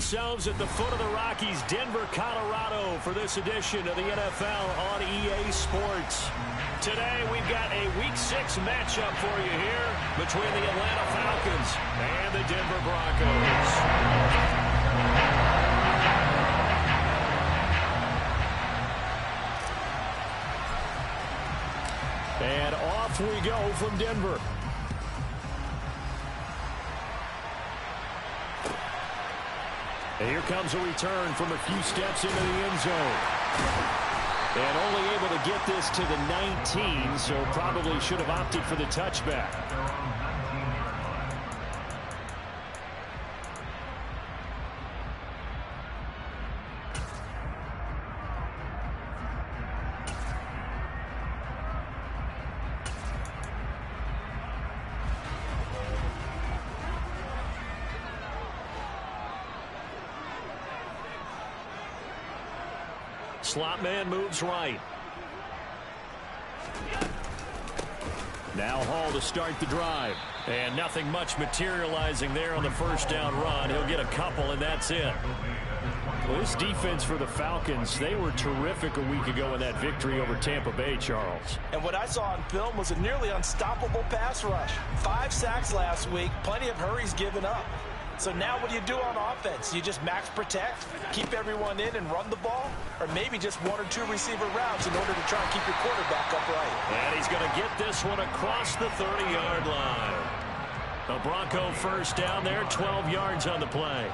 ourselves at the foot of the Rockies, Denver, Colorado, for this edition of the NFL on EA Sports. Today, we've got a Week 6 matchup for you here between the Atlanta Falcons and the Denver Broncos. And off we go from Denver. And here comes a return from a few steps into the end zone. And only able to get this to the 19, so probably should have opted for the touchback. Slot man moves right. Now Hall to start the drive. And nothing much materializing there on the first down run. He'll get a couple, and that's it. Well, this defense for the Falcons, they were terrific a week ago in that victory over Tampa Bay, Charles. And what I saw on film was a nearly unstoppable pass rush. 5 sacks last week, plenty of hurries given up. So now what do you do on offense? You just max protect, keep everyone in and run the ball, or maybe just 1 or 2 receiver routes in order to try and keep your quarterback upright. And he's going to get this one across the 30-yard line. The Bronco first down there, 12 yards on the play.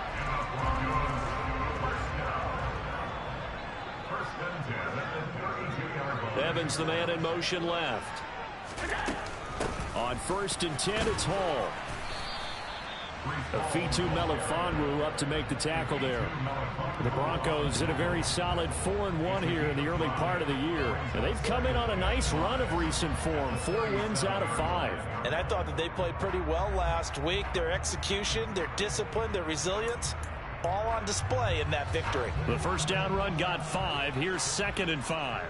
Evans, the man in motion left. On 1st and 10, it's Hall. Afitu Melifonwu up to make the tackle there. The Broncos in a very solid 4-1 here in the early part of the year. And they've come in on a nice run of recent form. 4 wins out of 5. And I thought that they played pretty well last week. Their execution, their discipline, their resilience, all on display in that victory. The first down run got 5. Here's 2nd and 5.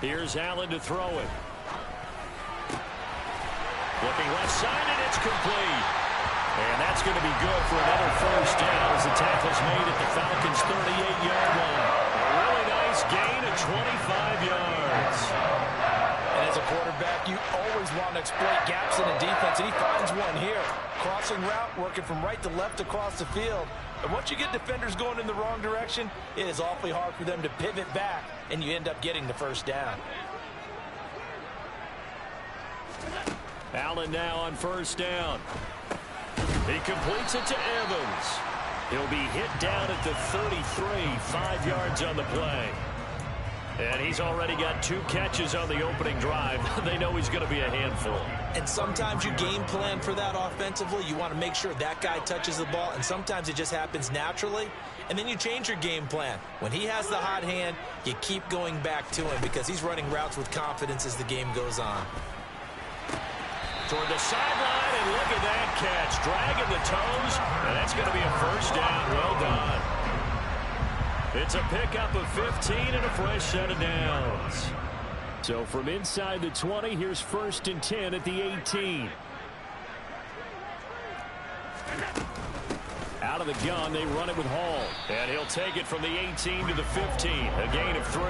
Here's Allen to throw it. Looking left side, and it's complete. And that's going to be good for another first down as the tackle's made at the Falcons' 38-yard line. A really nice gain of 25 yards. And as a quarterback, you always want to exploit gaps in the defense, and he finds one here. Crossing route, working from right to left across the field. And once you get defenders going in the wrong direction, it is awfully hard for them to pivot back, and you end up getting the first down. Allen now on first down. He completes it to Evans. He'll be hit down at the 33, 5 yards on the play. And he's already got 2 catches on the opening drive. They know he's going to be a handful. And sometimes you game plan for that offensively. You want to make sure that guy touches the ball, and sometimes it just happens naturally. And then you change your game plan. When he has the hot hand, you keep going back to him because he's running routes with confidence as the game goes on. Toward the sideline, and look at that catch. Dragging the toes, and that's going to be a first down. Well done. It's a pickup of 15 and a fresh set of downs. So from inside the 20, here's 1st and 10 at the 18. Out of the gun, they run it with Hall. And he'll take it from the 18 to the 15, a gain of 3.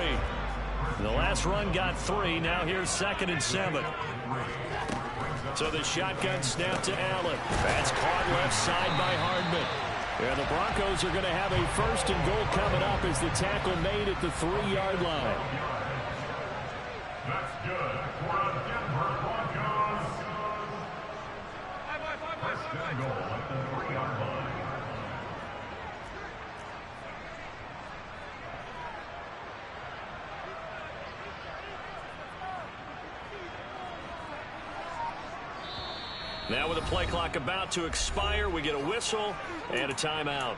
The last run got 3. Now here's 2nd and 7. So the shotgun snap to Allen. That's caught left side by Hardman. And the Broncos are going to have a 1st and goal coming up as the tackle made at the 3-yard line. That's good for the Denver Broncos. 1st and goal at the 3-yard line. Now with the play clock about to expire, we get a whistle and a timeout.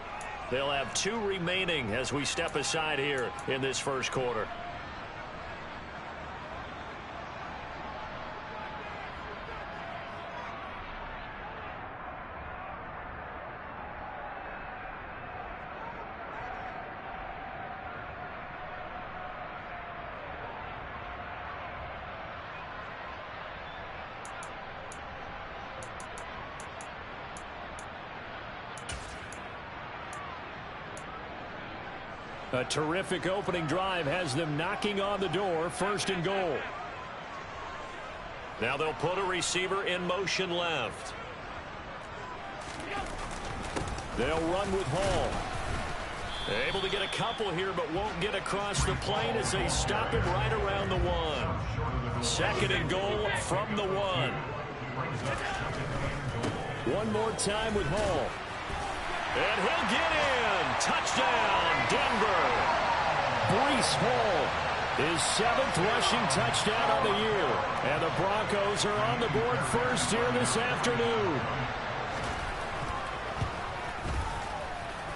They'll have 2 remaining as we step aside here in this first quarter. A terrific opening drive has them knocking on the door. 1st and goal. Now they'll put a receiver in motion left. They'll run with Hall. Able to get a couple here, but won't get across the plane as they stop him right around the 1. 2nd and goal from the 1. One more time with Hall. And he'll get in. Touchdown, Denver. Breece Hall, his 7th rushing touchdown of the year. And the Broncos are on the board first here this afternoon.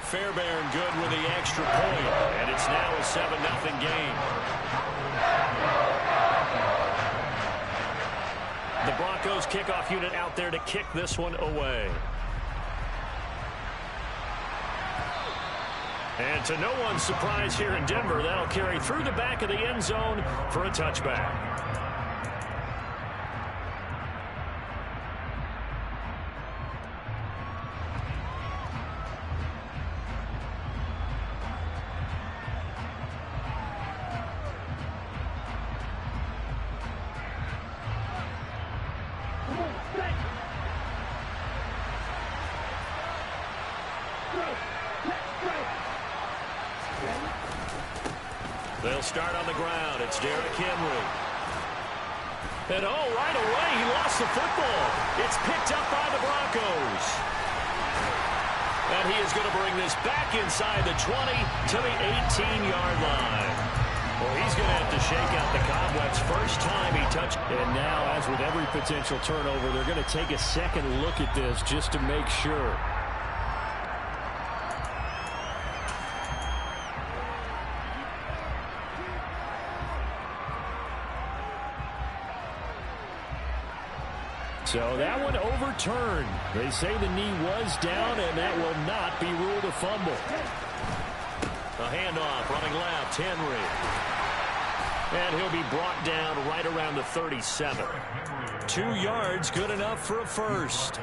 Fairbairn good with the extra point, and it's now a 7-0 game. The Broncos kickoff unit out there to kick this one away. And to no one's surprise here in Denver, that'll carry through the back of the end zone for a touchback. They'll start on the ground. It's Derrick Henry. And right away, he lost the football. It's picked up by the Broncos. And he is going to bring this back inside the 20 to the 18-yard line. Well, he's going to have to shake out the cobwebs. First time he touched. And now, as with every potential turnover, they're going to take a second look at this just to make sure. So that one overturned. They say the knee was down, and that will not be ruled a fumble. A handoff, running left, Henry. And he'll be brought down right around the 37. 2 yards, good enough for a first.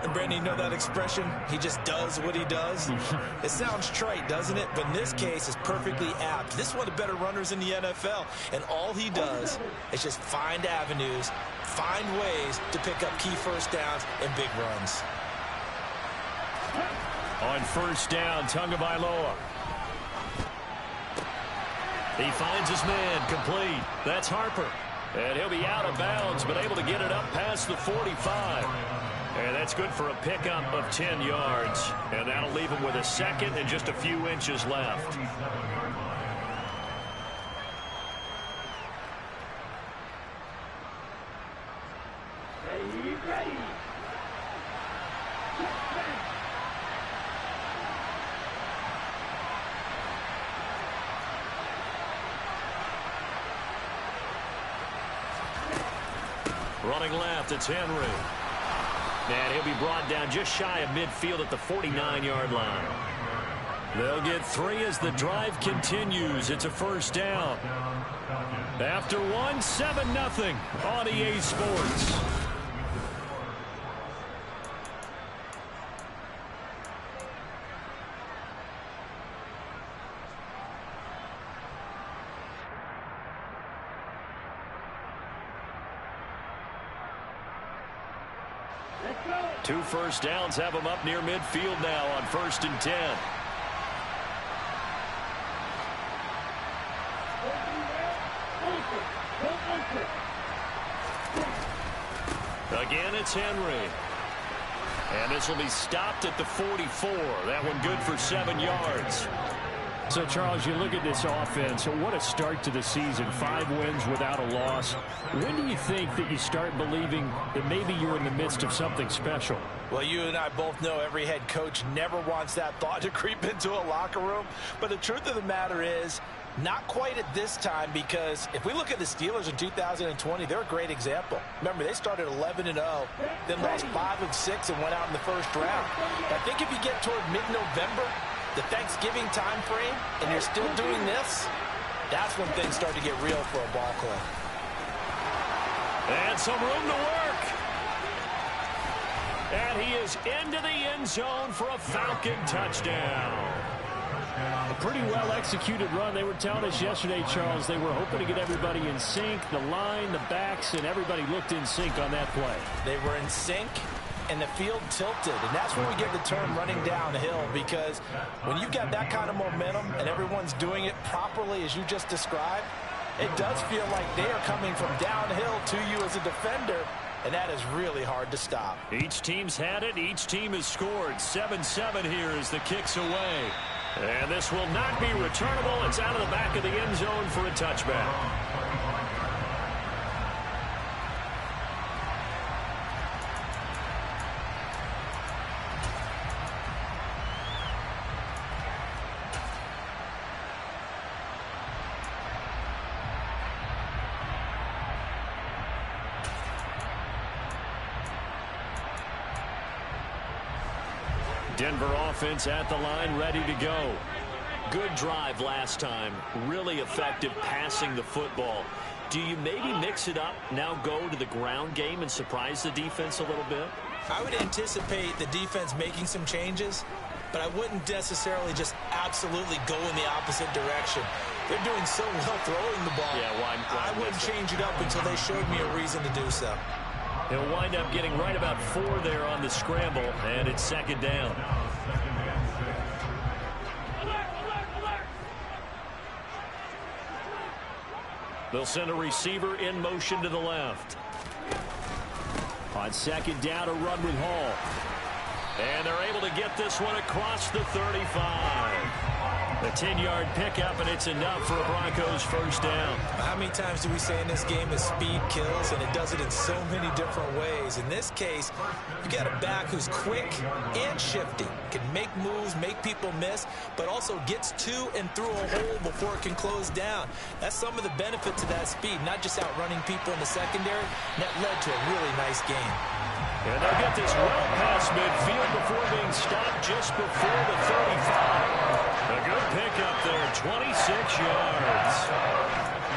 And Brandon, you know that expression? He just does what he does. It sounds trite, doesn't it? But in this case, it's perfectly apt. This is one of the better runners in the NFL. And all he does is just find avenues, find ways to pick up key first downs and big runs. On first down, Tagovailoa. He finds his man, complete. That's Harper. And he'll be out of bounds, but able to get it up past the 45. And that's good for a pickup of 10 yards. And that'll leave him with a second and just a few inches left. Running left, it's Henry. And he'll be brought down just shy of midfield at the 49-yard line. They'll get 3 as the drive continues. It's a first down. After 1, 7-0 on EA Sports. Two first downs have them up near midfield now on 1st and 10. Again, it's Henry. And this will be stopped at the 44. That one good for 7 yards. So, Charles, you look at this offense, what a start to the season. 5 wins without a loss. When do you think that you start believing that maybe you're in the midst of something special? Well, you and I both know every head coach never wants that thought to creep into a locker room. But the truth of the matter is, not quite at this time, because if we look at the Steelers in 2020, they're a great example. Remember, they started 11-0, then lost 5-6 and went out in the first round. I think if you get toward mid-November, the Thanksgiving time frame, and you're still doing this, that's when things start to get real for a ball club. And some room to work. And he is into the end zone for a Falcon touchdown. A pretty well-executed run. They were telling us yesterday, Charles, they were hoping to get everybody in sync, the line, the backs, and everybody looked in sync on that play. They were in sync, and the field tilted, and that's where we get the term running downhill, because when you've got that kind of momentum and everyone's doing it properly as you just described, it does feel like they are coming from downhill to you as a defender, and that is really hard to stop. Each team's had it. Each team has scored. 7-7 here as the kick's away. And this will not be returnable. It's out of the back of the end zone for a touchback. Denver offense at the line, ready to go. Good drive last time. Really effective passing the football. Do you maybe mix it up, now go to the ground game and surprise the defense a little bit? I would anticipate the defense making some changes, but I wouldn't necessarily just absolutely go in the opposite direction. They're doing so well throwing the ball. Yeah, why I wouldn't change it up until they showed me a reason to do so. He'll wind up getting right about 4 there on the scramble, and it's second down. They'll send a receiver in motion to the left. On second down, a run with Hall. And they're able to get this one across the 35. A 10-yard pickup, and it's enough for a Broncos first down. How many times do we say in this game that speed kills, and it does it in so many different ways? In this case, you got a back who's quick and shifty, can make moves, make people miss, but also gets to and through a hole before it can close down. That's some of the benefits of that speed, not just outrunning people in the secondary. And that led to a really nice game. And they'll get this well past midfield before being stopped just before the 35. A good pickup there, 26 yards.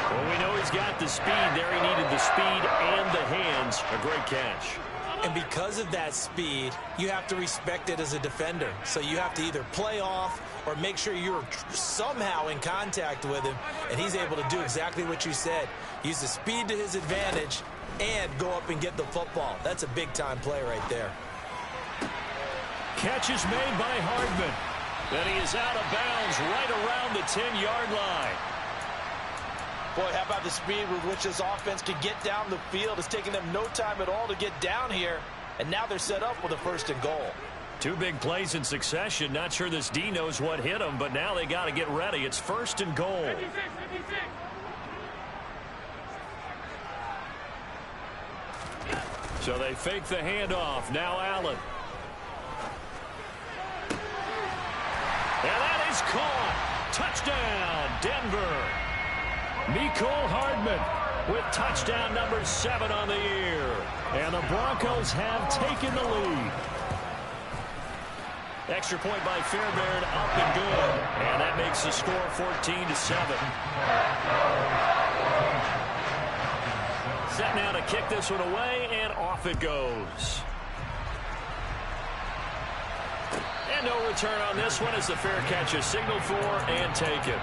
Well, we know he's got the speed there. He needed the speed and the hands. A great catch. And because of that speed, you have to respect it as a defender. So you have to either play off or make sure you're somehow in contact with him. And he's able to do exactly what you said. Use the speed to his advantage and go up and get the football. That's a big-time play right there. Catch is made by Hardman. Then he is out of bounds right around the 10-yard line. Boy, how about the speed with which this offense can get down the field? It's taking them no time at all to get down here. And now they're set up with a first and goal. 2 big plays in succession. Not sure this D knows what hit him, but now they got to get ready. It's first and goal. 56. So they fake the handoff. Now Allen. And that is caught. Touchdown, Denver. Mecole Hardman with touchdown number 7 on the year. And the Broncos have taken the lead. Extra point by Fairbairn, up and good. And that makes the score 14-7. Set now to kick this one away, and off it goes. And no return on this one as the fair catch is signaled for and taken.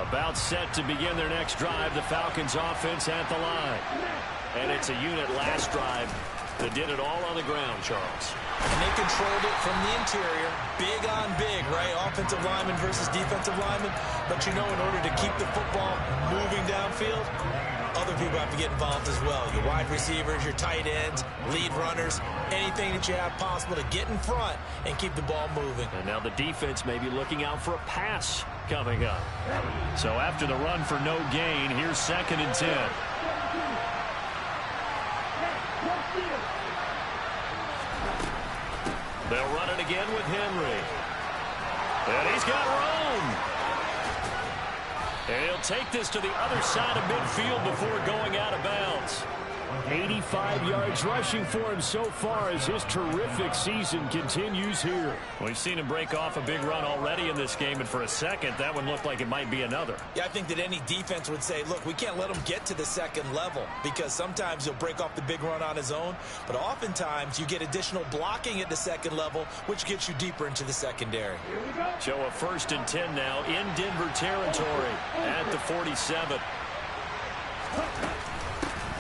About set to begin their next drive, the Falcons offense at the line. And it's a unit last drive that did it all on the ground, Charles. And they controlled it from the interior. Big on big, right? Offensive lineman versus defensive lineman. But you know, in order to keep the football moving downfield, other people have to get involved as well. Your wide receivers, your tight ends, lead runners, anything that you have possible to get in front and keep the ball moving. And now the defense may be looking out for a pass coming up. So after the run for no gain, here's 2nd and 10. They'll run it again with Henry. And he's got room. And he'll take this to the other side of midfield before going out of bounds. 85 yards rushing for him so far as his terrific season continues here. We've seen him break off a big run already in this game, and for a second, that one looked like it might be another. Yeah, I think that any defense would say, look, we can't let him get to the second level, because sometimes he'll break off the big run on his own, but oftentimes you get additional blocking at the second level, which gets you deeper into the secondary. So a 1st and 10 now in Denver territory at the 47.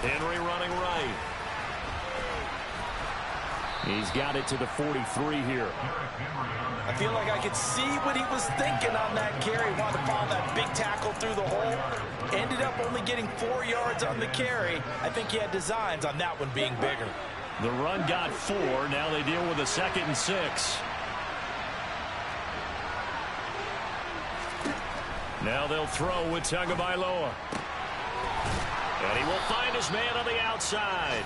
Henry running right. He's got it to the 43 here. I feel like I could see what he was thinking on that carry. Wanted to follow that big tackle through the hole. Ended up only getting 4 yards on the carry. I think he had designs on that one being bigger. The run got 4. Now they deal with a 2nd and 6. Now they'll throw with Tagovailoa. And he will find his man on the outside.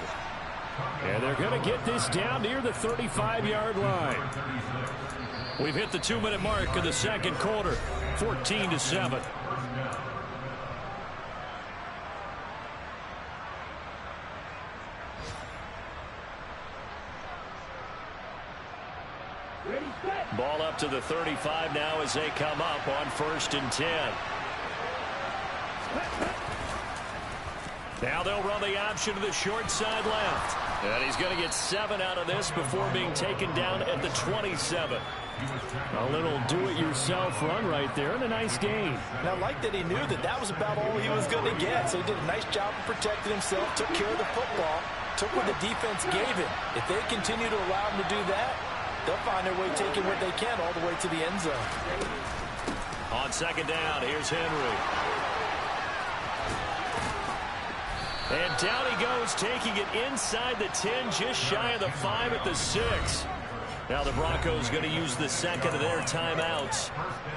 And they're going to get this down near the 35-yard line. We've hit the 2-minute mark of the second quarter. 14-7. Ball up to the 35 now as they come up on 1st and 10. Now they'll run the option to the short side left. And he's going to get 7 out of this before being taken down at the 27. A little do-it-yourself run right there and a nice gain. And I like that he knew that that was about all he was going to get. So he did a nice job of protecting himself, took care of the football, took what the defense gave him. If they continue to allow him to do that, they'll find their way taking what they can all the way to the end zone. On 2nd down, here's Henry. And down he goes, taking it inside the 10, just shy of the 5 at the 6. Now the Broncos going to use the 2nd of their timeouts.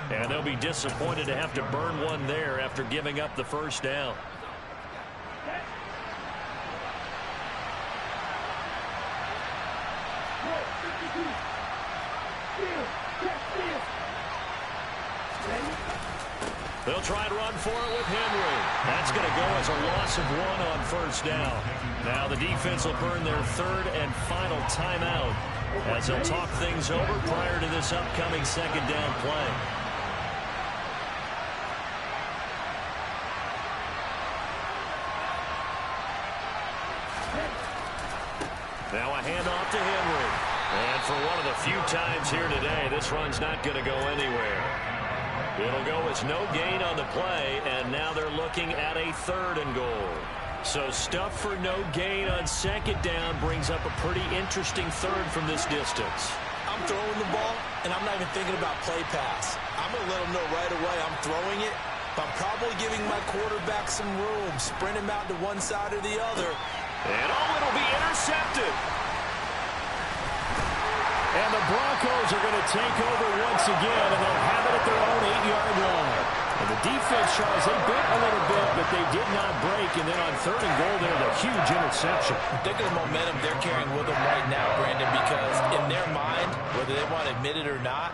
And they'll be disappointed to have to burn one there after giving up the 1st down. They'll try to run for it with Henry. That's going to go as a loss of 1 on 1st down. Now the defense will burn their 3rd and final timeout as they'll talk things over prior to this upcoming 2nd down play. Now a handoff to Henry. And for one of the few times here today, this run's not going to go anywhere. It'll go as no gain on the play, and now they're looking at a 3rd and goal. So stuff for no gain on 2nd down brings up a pretty interesting 3rd from this distance. I'm throwing the ball, and I'm not even thinking about play pass. I'm going to let them know right away I'm throwing it, but I'm probably giving my quarterback some room, sprint him out to one side or the other. And it'll be intercepted. And the Broncos are going to take over once again, and they'll have it at their own 8-yard line. And the defense, Charles, they bit a little bit, but they did not break. And then on 3rd and goal, there's a huge interception. Think of the momentum they're carrying with them right now, Brandon, because in their mind, whether they want to admit it or not,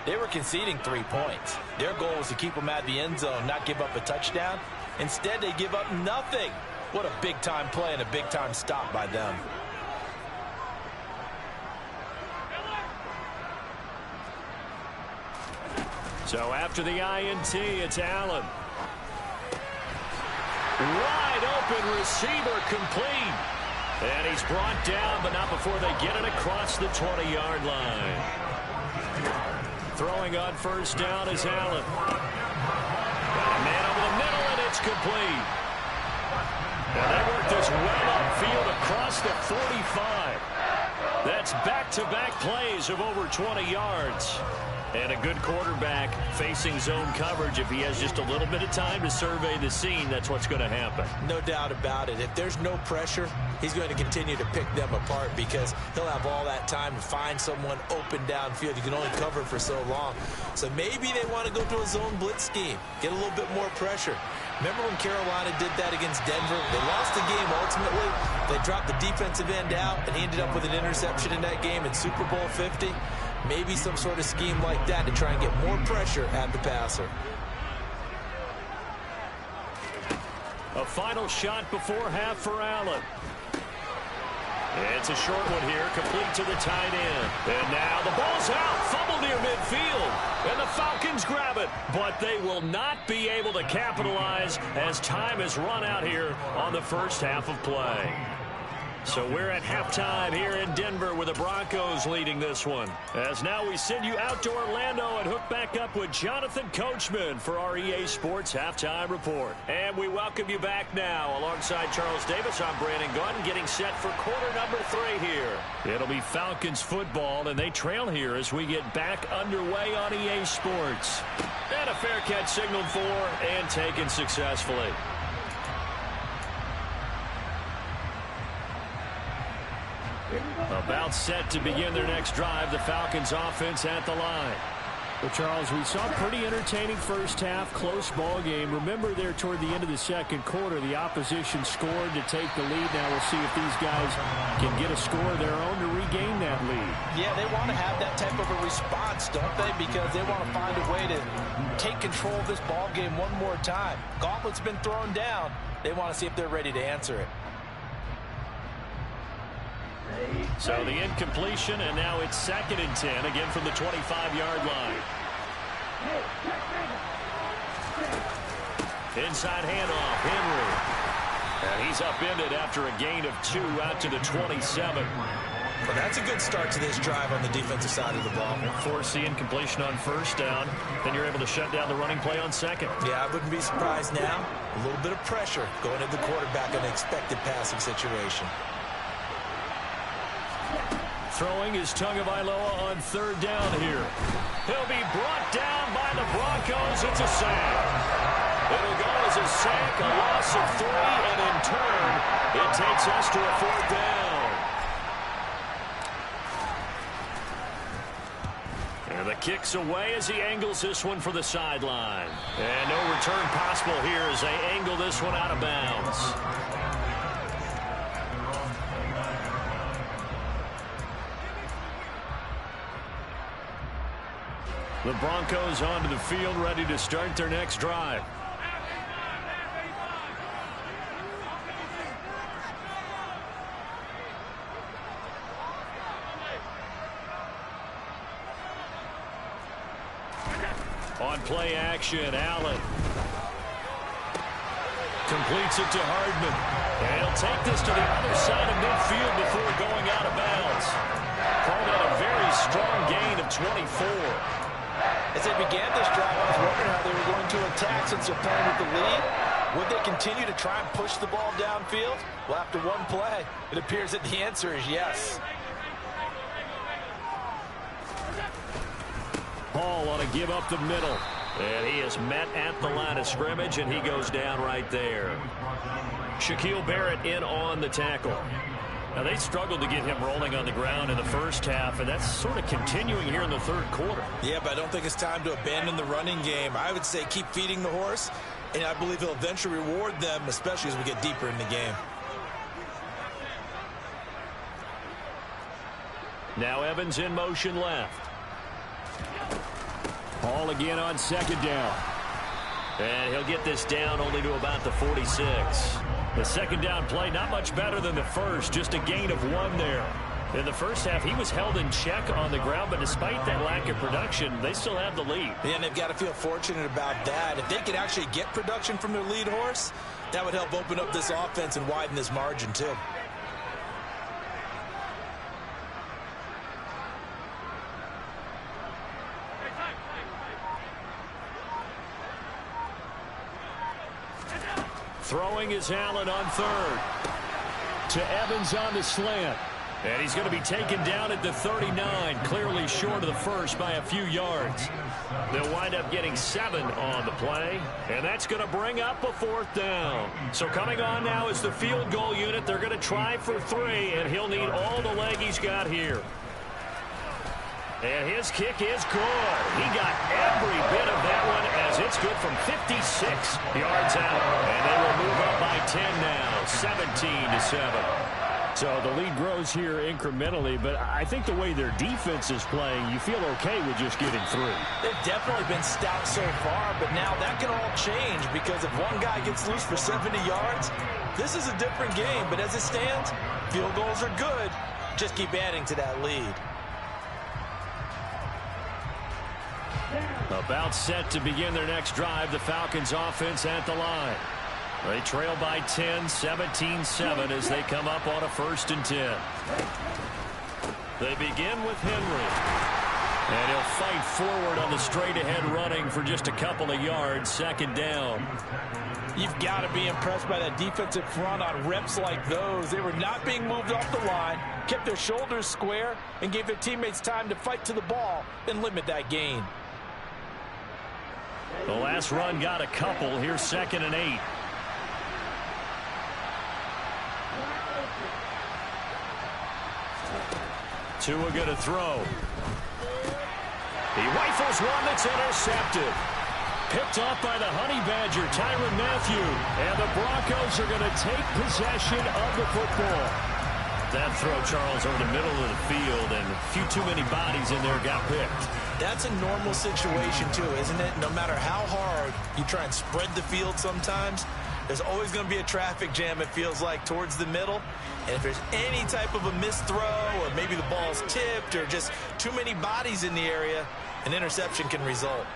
they were conceding 3 points. Their goal was to keep them at the end zone, not give up a touchdown. Instead, they give up nothing. What a big-time play and a big-time stop by them. So after the INT, it's Allen. Wide open receiver complete. And he's brought down, but not before they get it across the 20-yard line. Throwing on 1st down is Allen. Got a man over the middle, and it's complete. And they work this well upfield across the 45. That's back-to-back plays of over 20 yards. And a good quarterback facing zone coverage. If he has just a little bit of time to survey the scene, that's what's going to happen. No doubt about it. If there's no pressure, he's going to continue to pick them apart because he'll have all that time to find someone open downfield. You can only cover for so long. So maybe they want to go to a zone blitz scheme, get a little bit more pressure. Remember when Carolina did that against Denver? They lost the game ultimately. They dropped the defensive end out, and he ended up with an interception in that game in Super Bowl 50. Maybe some sort of scheme like that to try and get more pressure at the passer. A final shot before half for Allen. It's a short one here, complete to the tight end. And now the ball's out, fumble near midfield. And the Falcons grab it, but they will not be able to capitalize as time has run out here on the first half of play. So we're at halftime here in Denver with the Broncos leading this one. As now we send you out to Orlando and hook back up with Jonathan Coachman for our EA Sports Halftime Report. And we welcome you back now. Alongside Charles Davis, I'm Brandon Gordon, getting set for quarter number 3 here. It'll be Falcons football, and they trail here as we get back underway on EA Sports. And a fair catch signaled for and taken successfully. About set to begin their next drive, the Falcons offense at the line. Well, Charles, we saw a pretty entertaining first half, close ball game. Remember there toward the end of the second quarter, the opposition scored to take the lead. Now we'll see if these guys can get a score of their own to regain that lead. Yeah, they want to have that type of a response, don't they? Because they want to find a way to take control of this ball game one more time. Gauntlet's been thrown down. They want to see if they're ready to answer it. So the incompletion, and now it's 2nd and 10, again from the 25-yard line. Inside handoff, Henry. And he's upended after a gain of 2 out to the 27. Well, that's a good start to this drive on the defensive side of the ball. Force the incompletion on first down, then you're able to shut down the running play on second. Yeah, I wouldn't be surprised now. A little bit of pressure going at the quarterback in an expected passing situation. Throwing is Tagovailoa on 3rd down here. He'll be brought down by the Broncos. It's a sack. It'll go as a sack, a loss of 3, and in turn, it takes us to a 4th down. And the kick's away as he angles this one for the sideline. And no return possible here as they angle this one out of bounds. The Broncos onto the field, ready to start their next drive. On play action, Allen completes it to Hardman. And he'll take this to the other side of midfield before going out of bounds. Called out a very strong gain of 24. As they began this drive, I was wondering how they were going to attack since they're playing with the lead. Would they continue to try and push the ball downfield? Well, after one play, it appears that the answer is yes. Hall on a give up the middle. And he is met at the line of scrimmage, and he goes down right there. Shaquille Barrett in on the tackle. Now, they struggled to get him rolling on the ground in the first half, and that's sort of continuing here in the 3rd quarter. Yeah, but I don't think it's time to abandon the running game. I would say keep feeding the horse, and I believe he'll eventually reward them, especially as we get deeper in the game. Now Evans in motion left. Hall again on 2nd down. And he'll get this down only to about the 46. The 2nd down play, not much better than the first, just a gain of 1 there. In the first half, he was held in check on the ground, but despite that lack of production, they still have the lead. Yeah, and they've got to feel fortunate about that. If they could actually get production from their lead horse, that would help open up this offense and widen this margin, too. Throwing is Allen on 3rd. To Evans on the slant. And he's going to be taken down at the 39, clearly short of the first by a few yards. They'll wind up getting 7 on the play, and that's going to bring up a 4th down. So coming on now is the field goal unit. They're going to try for 3, and he'll need all the leg he's got here. And his kick is good. He got every bit of that one as it's good from 56 yards out. And they will move up by 10 now, 17-7. So the lead grows here incrementally, but I think the way their defense is playing, you feel okay with just getting through. They've definitely been stout so far, but now that can all change because if one guy gets loose for 70 yards, This is a different game, but as it stands, field goals are good. Just keep adding to that lead. About set to begin their next drive, the Falcons offense at the line. They trail by 10, 17-7 as they come up on a 1st and 10. They begin with Henry. And he'll fight forward on the straight-ahead running for just a couple of yards, 2nd down. You've got to be impressed by that defensive front on reps like those. They were not being moved off the line, kept their shoulders square, and gave their teammates time to fight to the ball and limit that gain. The last run got a couple. Here's 2nd and 8. Tua going to throw. He rifles one that's intercepted. Picked off by the Honey Badger, Tyrann Mathieu. And the Broncos are going to take possession of the football. That throw, Charles, over the middle of the field, and a few too many bodies in there got picked. That's a normal situation, too, isn't it? No matter how hard you try and spread the field sometimes, there's always going to be a traffic jam, it feels like, towards the middle. And if there's any type of a missed throw, or maybe the ball's tipped, or just too many bodies in the area, an interception can result.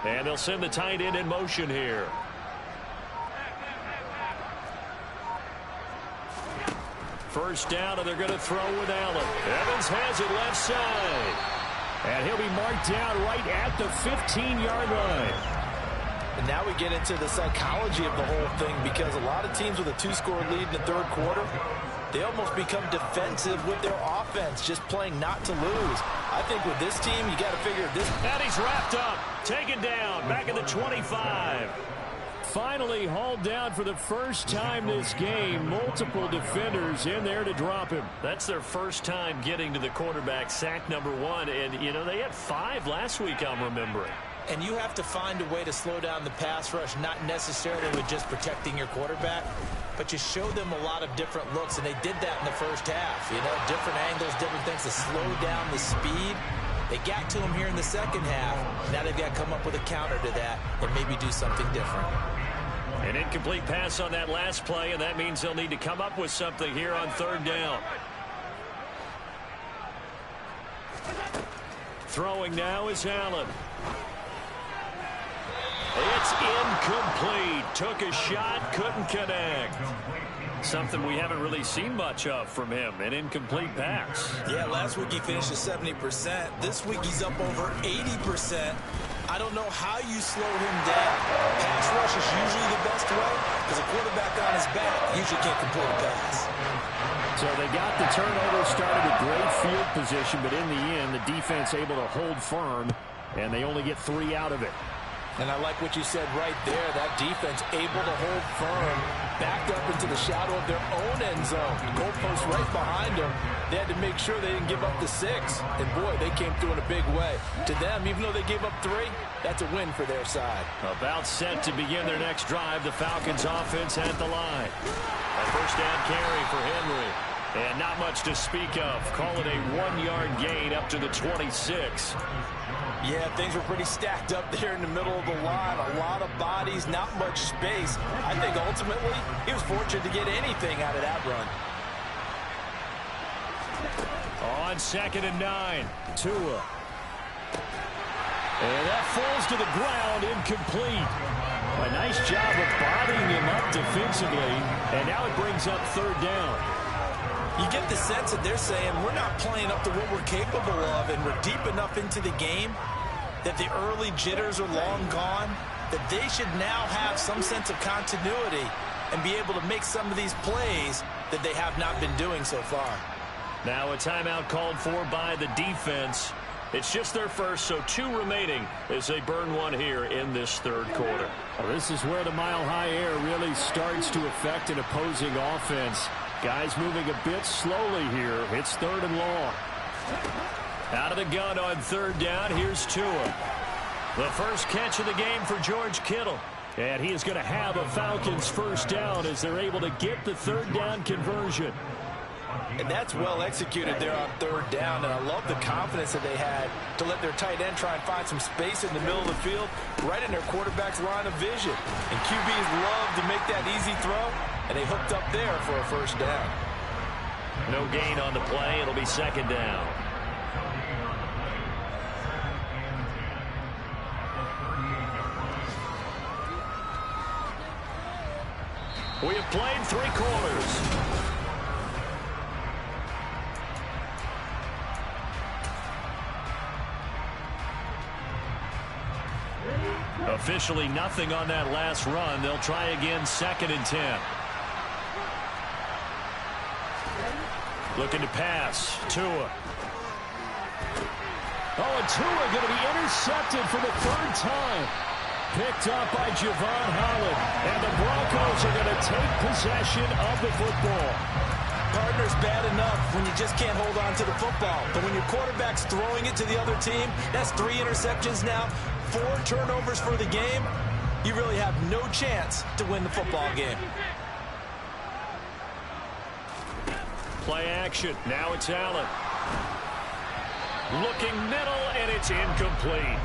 And they'll send the tight end in motion here. First down, and they're going to throw with Allen. Evans has it left side. And he'll be marked down right at the 15-yard line. And now we get into the psychology of the whole thing, because a lot of teams with a 2-score lead in the 3rd quarter, they almost become defensive with their offense, just playing not to lose. I think with this team, you got to figure this. And he's wrapped up, taken down, back at the 25. Finally hauled down for the first time this game. Multiple defenders in there to drop him. That's their first time getting to the quarterback, sack number 1. And, you know, they had 5 last week, I'm remembering. And you have to find a way to slow down the pass rush, not necessarily with just protecting your quarterback, but you show them a lot of different looks, and they did that in the first half. You know, different angles, different things to slow down the speed. They got to him here in the second half. Now they've got to come up with a counter to that and maybe do something different. An incomplete pass on that last play, and that means they'll need to come up with something here on 3rd down. Throwing now is Allen. It's incomplete. Took a shot, couldn't connect. Something we haven't really seen much of from him, an incomplete pass. Yeah, last week he finished at 70%. This week he's up over 80%. I don't know how you slow him down. Pass rush is usually the best way, because a quarterback on his back usually can't complete a pass. So they got the turnover started with great field position, but in the end, the defense able to hold firm, and they only get 3 out of it. And I like what you said right there. That defense able to hold firm, backed up into the shadow of their own end zone. The goalpost right behind them. They had to make sure they didn't give up the 6. And, boy, they came through in a big way. To them, even though they gave up 3, that's a win for their side. About set to begin their next drive, the Falcons offense at the line. A first down carry for Henry. And not much to speak of. Call it a 1-yard gain up to the 26. Yeah, things were pretty stacked up there in the middle of the line. A lot of bodies, not much space. I think ultimately he was fortunate to get anything out of that run. On 2nd and 9, Tua. And that falls to the ground, incomplete. A nice job of bodying him up defensively, and now it brings up 3rd down. You get the sense that they're saying we're not playing up to what we're capable of, and we're deep enough into the game that the early jitters are long gone, that they should now have some sense of continuity and be able to make some of these plays that they have not been doing so far. Now a timeout called for by the defense. It's just their first, so 2 remaining as they burn one here in this 3rd quarter. Well, this is where the mile-high air really starts to affect an opposing offense. Guys moving a bit slowly here. It's 3rd and long. Out of the gun on 3rd down, here's Tua. The first catch of the game for George Kittle. And he is going to have a Falcons first down as they're able to get the third down conversion. And that's well executed there on third down. And I love the confidence that they had to let their tight end try and find some space in the middle of the field, right in their quarterback's line of vision. And QBs love to make that easy throw, and they hooked up there for a first down. No gain on the play. It'll be second down. We have played 3 quarters. Officially nothing on that last run. They'll try again, 2nd and 10. Looking to pass. Tua. Oh, and Tua going to be intercepted for the 3rd time. Picked up by Javon Holland. And the Broncos are going to take possession of the football. Partner's bad enough when you just can't hold on to the football. But when your quarterback's throwing it to the other team, that's 3 interceptions now, 4 turnovers for the game. You really have no chance to win the football game. Play action. Now it's Allen. Looking middle, and it's incomplete.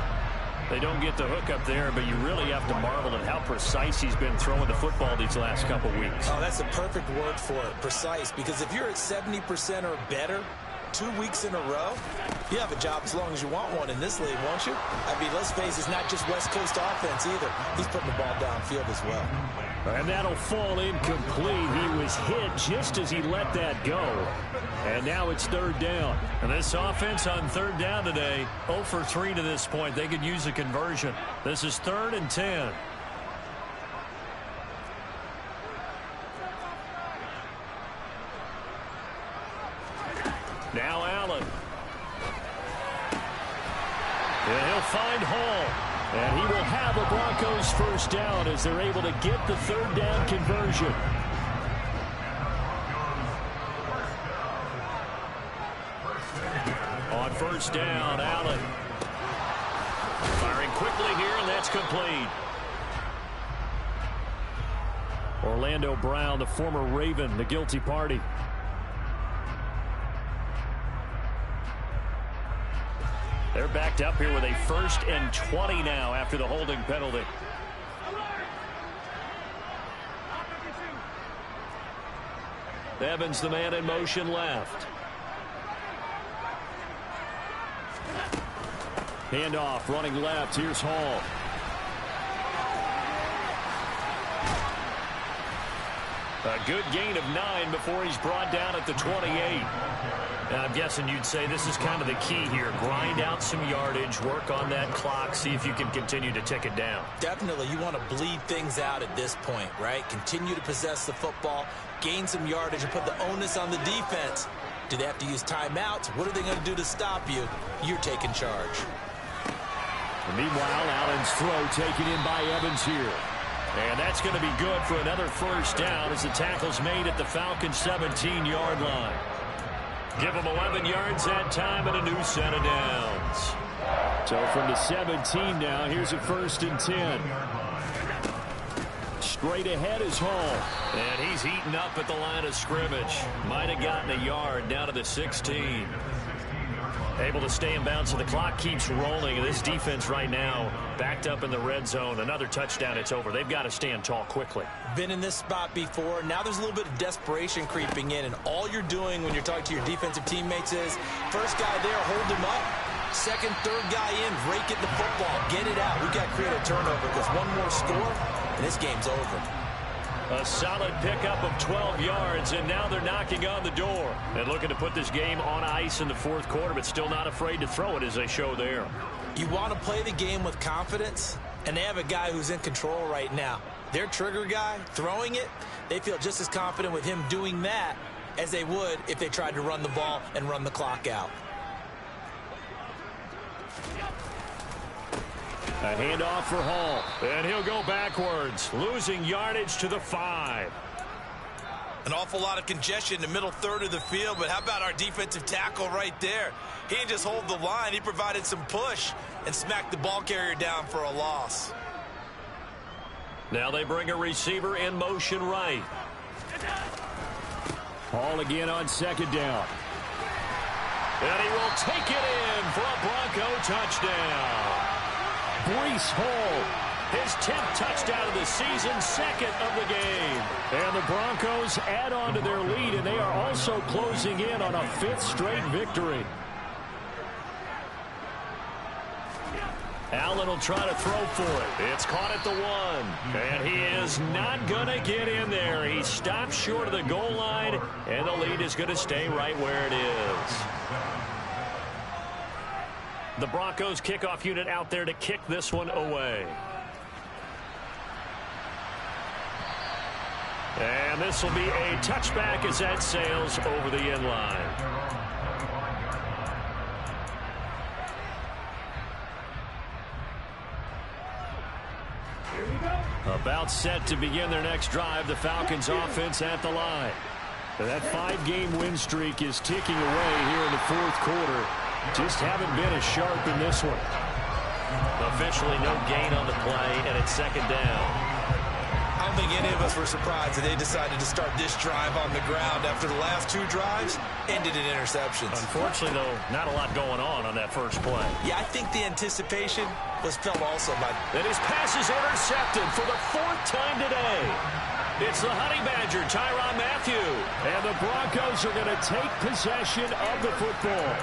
They don't get the hook up there, but you really have to marvel at how precise he's been throwing the football these last couple weeks. Oh, that's the perfect word for it, precise. Because if you're at 70% or better 2 weeks in a row, you have a job as long as you want one in this league, won't you? I mean, let's face it, it's not just West Coast offense either. He's putting the ball downfield as well. And that'll fall incomplete. He was hit just as he let that go. And now it's 3rd down. And this offense on 3rd down today, 0 for 3 to this point. They could use a conversion. This is 3rd and 10. Now Allen. And he'll find Hall. And he will have a Broncos first down as they're able to get the 3rd down conversion. On 1st down, Allen. Firing quickly here, and that's complete. Orlando Brown, the former Raven, the guilty party. They're backed up here with a 1st and 20 now after the holding penalty. Evans, the man in motion left. Handoff, running left. Here's Hall. A good gain of 9 before he's brought down at the 28. And I'm guessing you'd say this is kind of the key here. Grind out some yardage, work on that clock, see if you can continue to tick it down. Definitely, you want to bleed things out at this point, right? Continue to possess the football, gain some yardage, and put the onus on the defense. Do they have to use timeouts? What are they going to do to stop you? You're taking charge. And meanwhile, Allen's throw taken in by Evans here. And that's going to be good for another first down as the tackle's made at the Falcons' 17-yard line. Give them 11 yards that time and a new set of downs. So from the 17 now, here's a 1st and 10. Straight ahead is Hall. And he's heating up at the line of scrimmage. Might have gotten a yard down to the 16. Able to stay in bounds, so the clock keeps rolling. And this defense right now backed up in the red zone. Another touchdown, it's over. They've got to stand tall quickly. Been in this spot before. Now there's a little bit of desperation creeping in. And all you're doing when you're talking to your defensive teammates is, first guy there, hold him up. Second, third guy in, rake at the football. Get it out. We've got to create a turnover because one more score, and this game's over. A solid pickup of 12 yards, and now they're knocking on the door. And looking to put this game on ice in the 4th quarter, but still not afraid to throw it as they show there. You want to play the game with confidence, and they have a guy who's in control right now. Their trigger guy, throwing it, they feel just as confident with him doing that as they would if they tried to run the ball and run the clock out. A handoff for Hall. And he'll go backwards, losing yardage to the 5. An awful lot of congestion in the middle third of the field, but how about our defensive tackle right there? He didn't just hold the line, he provided some push and smacked the ball carrier down for a loss. Now they bring a receiver in motion right. Hall again on second down. And he will take it in for a Bronco touchdown. Breece Hall, his 10th touchdown of the season, second of the game. And the Broncos add on to their lead, and they are also closing in on a 5th straight victory. Allen will try to throw for it. It's caught at the 1. And he is not going to get in there. He stops short of the goal line, and the lead is going to stay right where it is. The Broncos kickoff unit out there to kick this one away. And this will be a touchback as that sails over the end line. About set to begin their next drive, the Falcons offense at the line. That 5-game win streak is ticking away here in the 4th quarter. Just haven't been as sharp in this one. Officially no gain on the play, and it's second down. I don't think any of us were surprised that they decided to start this drive on the ground after the last 2 drives ended in interceptions. Unfortunately, though, not a lot going on that first play. Yeah, I think the anticipation was felt also by... And his pass is intercepted for the 4th time today. It's the Honey Badger, Tyrann Mathieu. And the Broncos are going to take possession of the football.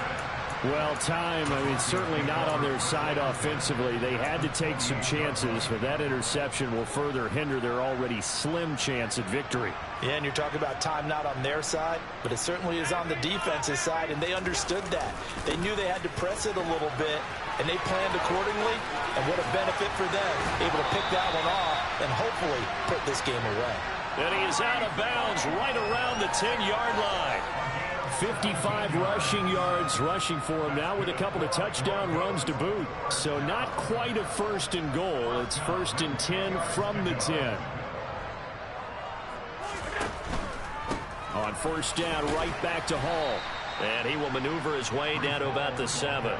Well, certainly not on their side offensively. They had to take some chances, but that interception will further hinder their already slim chance at victory. Yeah, and you're talking about time not on their side, but it certainly is on the defense's side, and they understood that. They knew they had to press it a little bit, and they planned accordingly, and what a benefit for them, able to pick that one off and hopefully put this game away. And he is out of bounds right around the 10-yard line. 55 rushing yards rushing for him now with a couple of touchdown runs to boot. So not quite a 1st and goal. It's 1st and 10 from the 10. On 1st down, right back to Hall. And he will maneuver his way down to about the 7.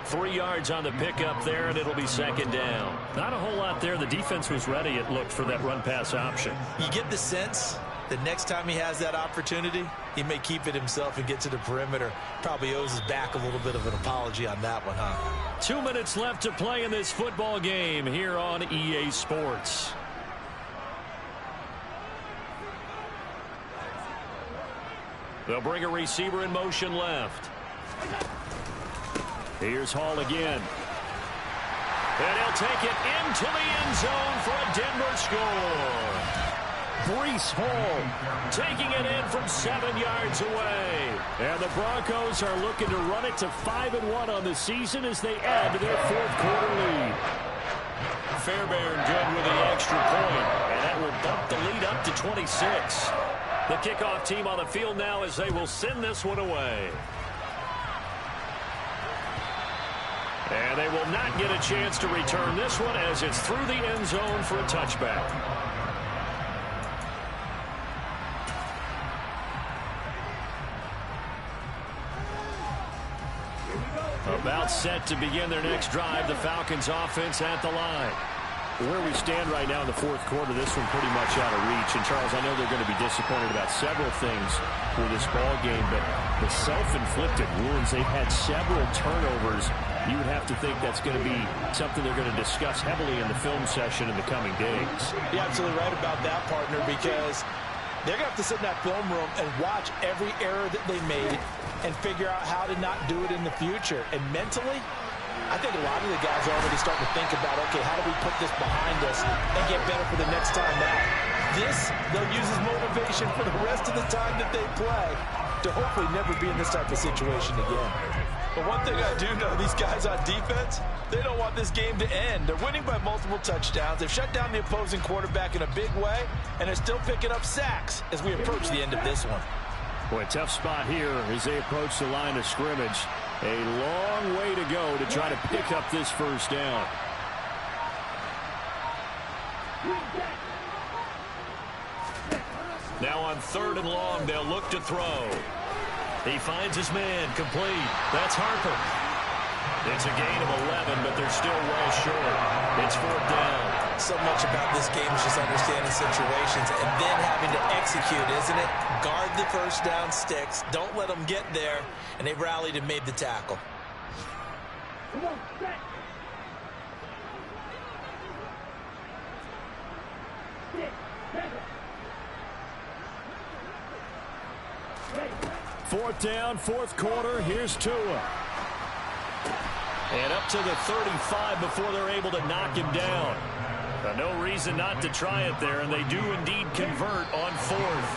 3 yards on the pickup there, and it'll be second down. Not a whole lot there. The defense was ready, it looked, for that run-pass option. You get the sense the next time he has that opportunity, he may keep it himself and get to the perimeter. Probably owes his back a little bit of an apology on that one, huh? 2 minutes left to play in this football game here on EA Sports. They'll bring a receiver in motion left. Here's Hall again. And he'll take it into the end zone for a Denver score. Breece Hall taking it in from 7 yards away. And the Broncos are looking to run it to 5-1 on the season as they add to their 4th quarter lead. Fairbairn good with the extra point, and that will bump the lead up to 26. The kickoff team on the field now as they will send this one away. And they will not get a chance to return this one as it's through the end zone for a touchback. About set to begin their next drive, the Falcons offense at the line. Where we stand right now in the 4th quarter, this one pretty much out of reach. And, Charles, I know they're going to be disappointed about several things for this ball game, but the self-inflicted wounds, they've had several turnovers. You would have to think that's going to be something they're going to discuss heavily in the film session in the coming days. You're absolutely right about that, partner, because they're going to have to sit in that film room and watch every error that they made and figure out how to not do it in the future. And mentally, I think a lot of the guys are already starting to think about, okay, how do we put this behind us and get better for the next time out? This, they'll use as motivation for the rest of the time that they play to hopefully never be in this type of situation again. But one thing I do know, these guys on defense, they don't want this game to end. They're winning by multiple touchdowns. They've shut down the opposing quarterback in a big way, and they're still picking up sacks as we approach the end of this one. Boy, a tough spot here as they approach the line of scrimmage. A long way to go to try to pick up this 1st down. Now on 3rd and long, they'll look to throw. He finds his man, complete. That's Harper. It's a gain of 11, but they're still well short. It's 4th down. so much about this game is just understanding situations and then having to execute, isn't it? Guard the first down sticks. Don't let them get there. And they rallied and made the tackle. Come on, set. Fourth down, fourth quarter. Here's Tua. And up to the 35 before they're able to knock him down. No reason not to try it there, and they do indeed convert on fourth.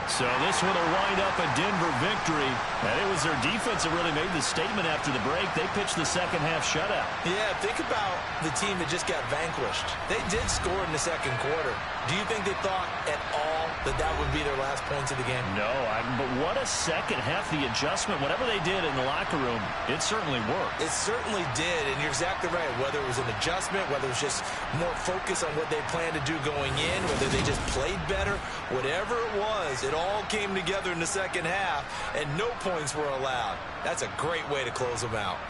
So this one will wind up a Denver victory. And it was their defense that really made the statement after the break. They pitched the second half shutout. Yeah, think about the team that just got vanquished. They did score in the second quarter. Do you think they thought at all that that would be their last points of the game? No, but what a second half. The adjustment, whatever they did in the locker room, it certainly worked. It certainly did, and you're exactly right. Whether it was an adjustment, whether it was just more focus on what they planned to do going in, whether they just played better, whatever it was, it all came together in the second half, and no points were allowed. That's a great way to close them out.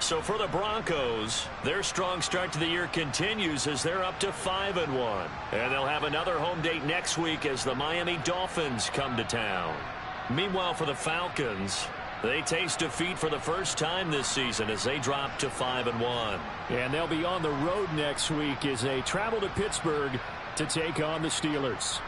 So for the Broncos, their strong start to the year continues as they're up to 5-1. And they'll have another home date next week as the Miami Dolphins come to town. Meanwhile, for the Falcons, they taste defeat for the first time this season as they drop to 5-1. And they'll be on the road next week as they travel to Pittsburgh to take on the Steelers.